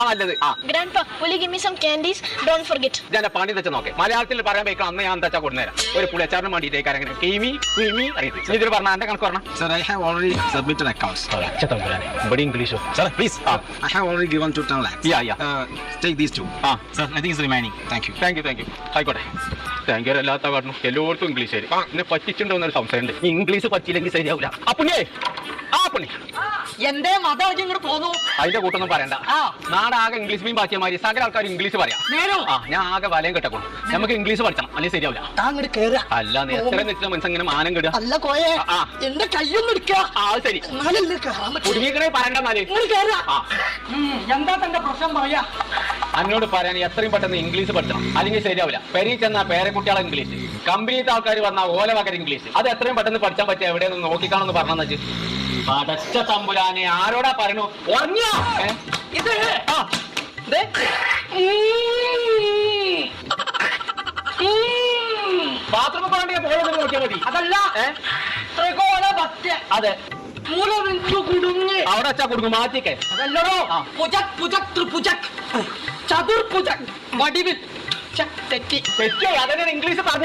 Grandpa, will you give me some candies? Don't forget. ഞാൻ പണി വെച്ച് നോക്കെ മലയാളത്തിൽ പറയാൻ വെക്കണം അന്ന് ഞാൻ എന്താ കൊടുന്നേരാം ഒരു പുളിയച്ചാറിന് വേണ്ടിയിട്ട് അങ്ങനെ കീമി ക്രീമി അറിയത്തില്ല ഇതിൽ പറഞ്ഞ എന്റെ കണക്ക് പറഞ്ഞ Sir, I have already submitted accounts. ഇവിടെ ഇംഗ്ലീഷോ Sir, please. I have already given to 10 lakhs. Yeah. Take these two. Sir, nothing is remaining. Thank you. Thank you ആയിക്കോട്ടെ താങ്ക് യു എല്ലാത്ത കാട്ടണം എല്ലായിടത്തും ഇംഗ്ലീഷ് ശരി എന്നെ പറ്റിച്ചുണ്ടോ എന്നൊരു സംശയമുണ്ട് ഇംഗ്ലീഷ് പറ്റിയില്ലെങ്കിൽ ശരിയാവില്ല അപ്പുണ്യേ പുണ്യ എന്റെ മതം ഇങ്ങോട്ട് പോന്നു. അതിന്റെ കൂട്ടൊന്നും പറയണ്ട നാടാകെ ഇംഗ്ലീഷ് മീൻ പാറ്റിയമാതിരി സകല ആൾക്കാർ ഇംഗ്ലീഷ് പറയാം ഞാൻ ആകെ വലയം കെട്ടക്കണം നമുക്ക് ഇംഗ്ലീഷ് പഠിക്കണം അല്ലെങ്കിൽ ശരിയാവില്ല അങ്ങോട്ട് കേറുക. അല്ല എത്ര നിശ്ചിത മനസ്സ് ഇങ്ങനെ മാനം കെടുക അല്ല കോയെ എന്റെ കയ്യൊന്നും എടുക്കുക. ശരി എന്നാലല്ലേ കേറാൻ പറ്റൂ. കുടുങ്ങിക്കണേ പറയണ്ട എന്നാല് ഇങ്ങോട്ട് കേറുക. എന്താ തന്റെ പ്രശ്നം പറയാ? എന്നോട് പറയാൻ എത്രയും പെട്ടെന്ന് ഇംഗ്ലീഷ് പഠിക്കണം അല്ലെങ്കിൽ ശരിയാവില്ല പെരി ചെന്ന പേരക്കുട്ടികളെ ഇംഗ്ലീഷ് കമ്പനിത്തെ ആൾക്കാർ വന്നാൽ ഓല വകര ഇംഗ്ലീഷ് അത് എത്രയും പെട്ടെന്ന് പഠിച്ചാൻ പറ്റിയ എവിടെയൊന്ന് നോക്കിക്കാണെന്ന് പറഞ്ഞെന്ന് വെച്ച് പടച്ച തമ്പുരാനെ ആരോടാ പറയണു ഇത് ബാത്റൂമിൽ പോകണ്ടേ പോയെന്ന് നോക്കിയാൽ മതി അതല്ല ത്രികോണ ഭക്തി. അതെ മൂലവിഞ്ചു കുടുങ്ങി അവിടെ വെച്ചാ കൊടുക്കും മാറ്റിക്കേ അതല്ലോ. പുജക് പുജക് ത്രിപുജക് ചതുർഭുജക് വടിവിൽ തെറ്റി തെറ്റോ അതന്നെ ഇംഗ്ലീഷ് പറഞ്ഞ